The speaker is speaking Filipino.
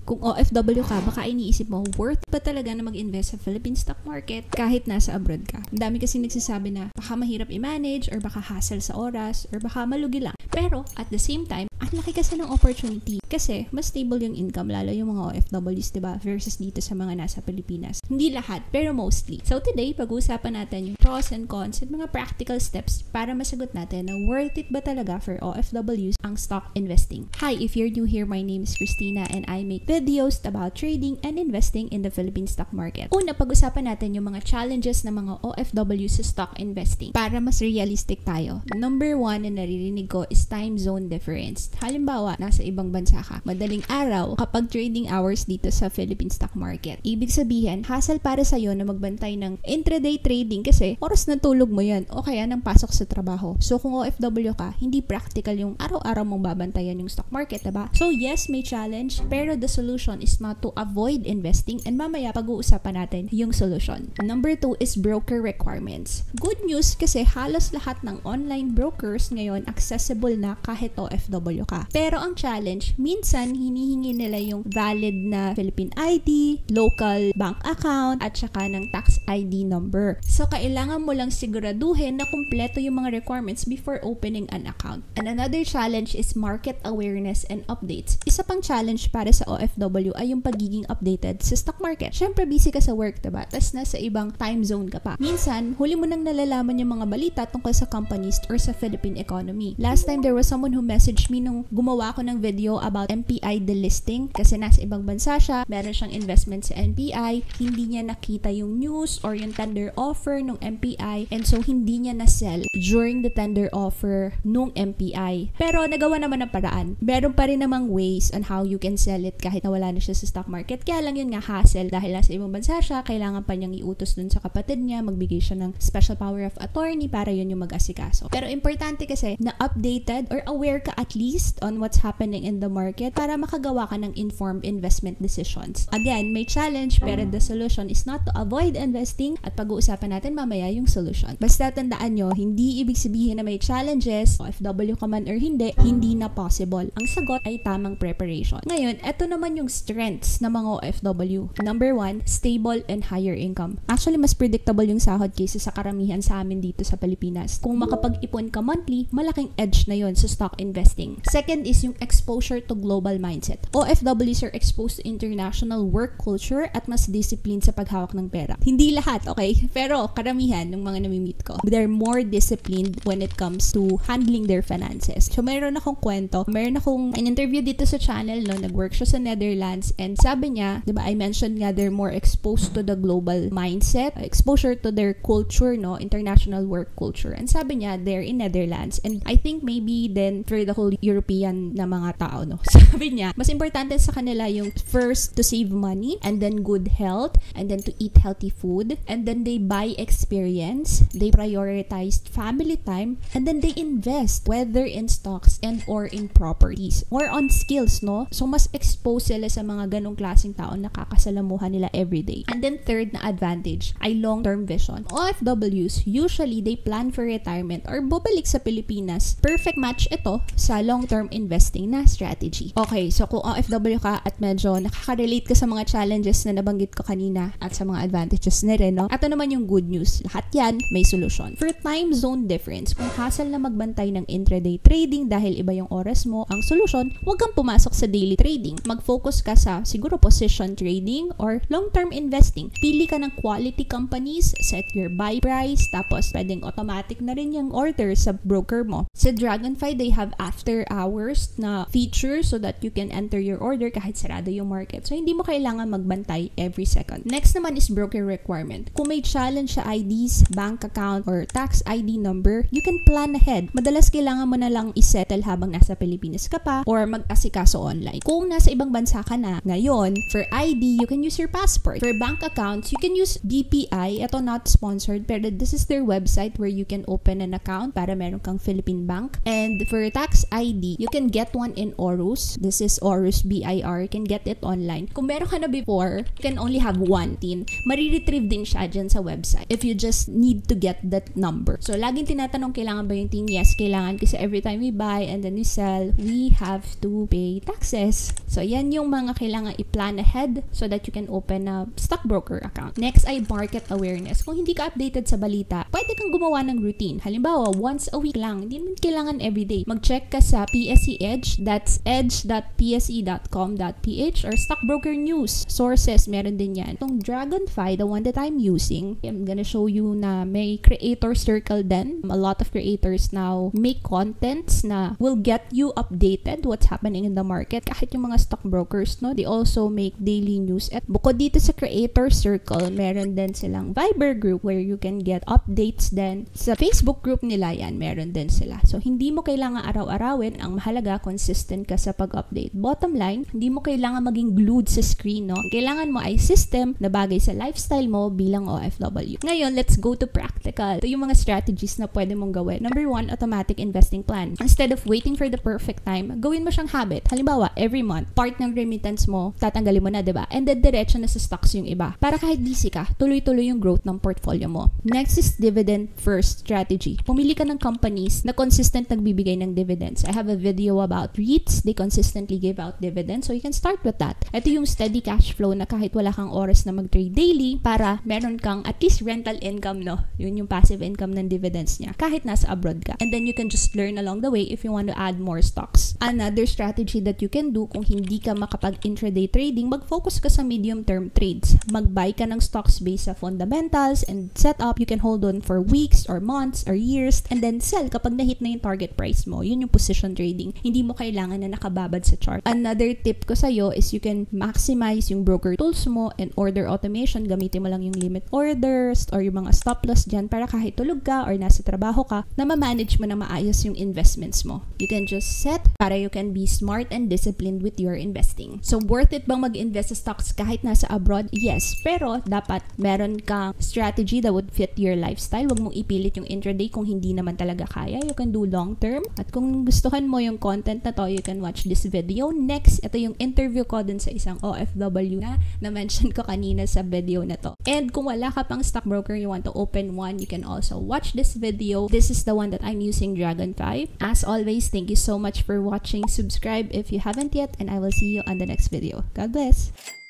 Kung OFW ka, baka iniisip mo, worth ba talaga na mag-invest sa Philippine stock market kahit nasa abroad ka? Ang dami kasi nagsasabi na baka mahirap i-manage or baka hassle sa oras or baka malugi lang. Pero at the same time, ang laki kasi ng opportunity kasi mas stable yung income, lalo yung mga OFWs, diba? Versus dito sa mga nasa Pilipinas. Hindi lahat, pero mostly. So today, pag-uusapan natin yung pros and cons at mga practical steps para masagot natin na worth it ba talaga for OFWs ang stock investing. Hi, if you're new here, my name is Christina and I make videos about trading and investing in the Philippine stock market. Una, pag-usapan natin yung mga challenges ng mga OFWs sa stock investing para mas realistic tayo. Number 1 na naririnig ko is time zone difference. Halimbawa, nasa ibang bansa ka, madaling araw kapag trading hours dito sa Philippine stock market. Ibig sabihin, hassle para sa'yo na magbantay ng intraday trading kasi oras na tulog mo yan o kaya nang pasok sa trabaho. So kung OFW ka, hindi practical yung araw-araw mong babantayan yung stock market, diba? So yes, may challenge, pero the solution is not to avoid investing and mamaya pag-uusapan natin yung solution. Number 2 is broker requirements. Good news kasi halos lahat ng online brokers ngayon accessible na kahit OFW ka. Pero ang challenge, minsan hinihingi nila yung valid na Philippine ID, local bank account, at saka ng tax ID number. So kailangan mo lang siguraduhin na kumpleto yung mga requirements before opening an account. And another challenge is market awareness and updates. Isa pang challenge para sa OFW ay yung pagiging updated sa stock market. Syempre busy ka sa work, diba? Tapos nasa ibang time zone ka pa. Minsan, huli mo nang nalalaman yung mga balita tungkol sa companies or sa Philippine economy. Last time, there was someone who messaged me nung gumawa ko ng video about MPI delisting kasi nasa ibang bansa siya, meron siyang investment sa MPI, hindi niya nakita yung news or yung tender offer nung MPI, and so hindi niya na-sell during the tender offer nung MPI. Pero nagawa naman ng paraan. Meron pa rin namang ways on how you can sell it kahit na wala na siya sa stock market. Kaya lang yun nga hassle dahil nasa ibang bansa siya, kailangan pa niyang iutos dun sa kapatid niya, magbigay siya ng special power of attorney para yun yung mag-asikaso. Pero importante kasi na updated or aware ka at least on what's happening in the market para makagawa ka ng informed investment decisions. Again, may challenge pero the solution is not to avoid investing at pag-uusapan natin mamaya yung solution. Basta tandaan nyo, hindi ibig sabihin na may challenges, OFW ka man or hindi na possible. Ang sagot ay tamang preparation. Ngayon, eto naman yung strengths ng mga OFW. Number 1, stable and higher income. Actually, mas predictable yung sahod kaysa sa karamihan sa amin dito sa Pilipinas. Kung makapag-ipon ka monthly, malaking edge na yon sa stock investing. Second is yung exposure to global mindset. OFWs are exposed to international work culture at mas disciplined sa paghawak ng pera. Hindi lahat, okay? Pero karamihan ng mga nami-meet ko, they're more disciplined when it comes to handling their finances. So, meron akong kwento. Meron akong in-interview dito sa channel, no? Nag-work siya sa Netherlands and sabi niya, diba, I mentioned nga they're more exposed to the global mindset, exposure to their culture, no? International work culture. And sabi niya, they're in Netherlands. And I think maybe then for the whole European na mga tao, no? Sabi niya, mas importante sa kanila yung first to save money and then good health and then to eat healthy food and then they buy experience, they prioritize family time, and then they invest whether in stocks and or in properties or on skills, no? So mas exposed sila sa mga ganong klaseng tao na nakakasalamuhan nila everyday. And then third na advantage ay long-term vision. OFWs, usually they plan for retirement or bubalik sa Pilipinas. Perfect match ito sa long-term investing na strategy. Okay, so kung OFW ka at medyo nakaka-relate ka sa mga challenges na nabanggit ko kanina at sa mga advantages na rin, no? Ito naman yung good news. Lahat yan may solution. For time zone difference, kung hassle na magbantay ng intraday trading dahil iba yung oras mo, ang solution, huwag kang pumasok sa daily trading. Mag-focus ka sa siguro position trading or long-term investing. Pili ka ng quality companies, set your buy price, tapos pwedeng automatic na rin yung order sa broker mo. Sa Dragonfly, they have after hours na feature so that you can enter your order kahit sarado yung market. So, hindi mo kailangan magbantay every second. Next naman is broker requirement. Kung may challenge sa IDs, bank account, or tax ID number, you can plan ahead. Madalas kailangan mo na lang isettle habang nasa Pilipinas ka pa or mag-asikaso online. Kung nasa ibang bansa ka na, ngayon, for ID, you can use your passport. For bank accounts, you can use BPI. Ito not sponsored, pero this is their website where you can open an account para meron kang Philippine bank. And for tax ID, you can get one in Orus. This is Orus BIR. You can get it online. Kung meron ka na before, you can only have one tin. Mariretrieve din siya dyan sa website if you just need to get that number. So, laging tinatanong, kailangan ba yung tin? Yes, kailangan kasi every time we buy and then we sell, we have to pay taxes. So, yan yung mga kailangan i-plan ahead so that you can open a stockbroker account. Next ay market awareness. Kung hindi ka updated sa balita, pwede kang gumawa ng routine. Halimbawa, once a week lang. Hindi naman kailangan everyday. Mag-check ka sa PSE Edge. That's edge.pse.com.ph or stockbroker news. Sources, meron din yan. Itong Dragonfly, the one that I'm using, I'm gonna show you na may creator circle din. A lot of creators now make contents na will get you updated what's happening in the market. Kahit yung mga stockbrokers, no, they also make daily news. At bukod dito sa creator circle, meron din silang Viber group where you can get updates din. Sa Facebook group nila yan, meron din sila. So, hindi mo kailangan araw-arawin. Ang mahalaga, consistent ka sa pag-update. Bottom line, hindi mo kailangan maging glued sa screen, no? Ang kailangan mo ay system na bagay sa lifestyle mo bilang OFW. Ngayon, let's go to practical. Ito yung mga strategies na pwede mong gawin. Number 1, automatic investing plan. Instead of waiting for the perfect time, gawin mo siyang habit. Halimbawa, every month, part ng remittance mo, tatanggalin mo na, diba? And then, diretso na sa stocks yung iba. Para kahit busy ka, tuloy-tuloy yung growth ng portfolio mo. Next is dividend first strategy. Pumili ka ng companies na consistent nagbibigay ng dividends. I have a video about REITs. They consistently give out dividends. So, you can start with that. Ito yung steady cash flow na kahit wala kang oras na mag-trade daily para meron kang at least rental income, no? Yun yung passive income ng dividends niya. Kahit nasa abroad ka. And then, you can just learn along the way if you want to add more stocks. Another strategy that you can do kung hindi ka makapag-intraday trading, mag-focus ka sa medium-term trades. Mag-buy ka ng stocks based sa fundamentals and setup. You can hold on for weeks or months or years and then sell kapag na-hit na yung target price mo. Yun yung position trading. Hindi mo kailangan na nakababad sa chart. Another tip ko sa'yo is you can maximize yung broker tools mo and order automation. Gamitin mo lang yung limit orders or yung mga stop loss dyan para kahit tulog ka or nasa trabaho ka, na ma-manage mo na maayos yung investments mo. You can just set para you can be smart and disciplined with your investing. So, worth it bang mag-invest sa stocks kahit nasa abroad? Yes. Pero, dapat meron kang strategy that would fit your lifestyle. Huwag mong ipilit yung intraday kung hindi naman talaga kaya. You can do long term. At kung gustuhan mo yung content na to, you can watch this video. Next, ito yung interview ko dun sa isang OFW na mention ko kanina sa video na to. And kung wala ka pang stockbroker, you want to open one, you can also watch this video. This is the one that I'm using, Dragonfly. As always, thank you so much for watching. Subscribe if you haven't yet, and I will see you on the next video. God bless!